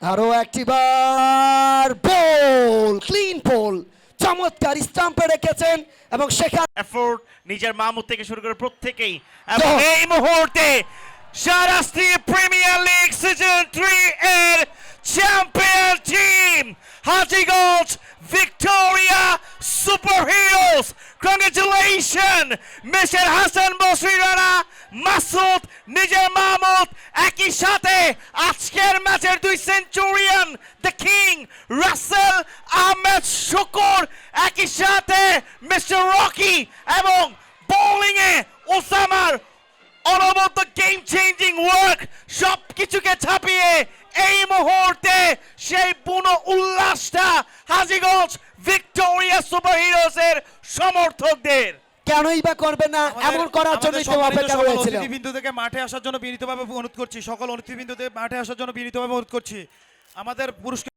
আরো একটিবার বল, ক্লিন বল, চমৎকার স্টাম্পে রেখেছেন এবং সেখানে এফোর্ট নিজের মাহমুদ থেকে শুরু করে প্রত্যেকেই এবং এই মুহূর্তে শাহরাস্তি প্রিমিয়ার লিগ সিজন 3 এর champion team Hajiganj Victoria super heroes. Congratulation mister Hasan Basri Rana, Masud, নিজের মাহমুদ, একই সাথে আজকের ম্যাচের 2 centurion the king Rasel Ahmed Shukur, একই সাথে মিস্টার রকি এবং বোলিং এ ওসামার অনবদ্য গেম চেঞ্জিং ওয়ার্ক সবকিছুকে ছাপিয়ে এই মুহূর্তে সেই বুনো উল্লাসটা হাজীগঞ্জ ভিক্টোরিয়া সুপার হিরোসের সমর্থকদের। কেনই বা করবে না, এমন করার জন্য তো অপেক্ষা করেছিল। অতিথিবৃন্দ থেকে মাঠে আসার জন্য বিনীতভাবে অনুরোধ করছি, সকল অতিথিবৃন্দদের মাঠে আসার জন্য বিনীতভাবে অনুরোধ করছি। আমাদের পুরস্কার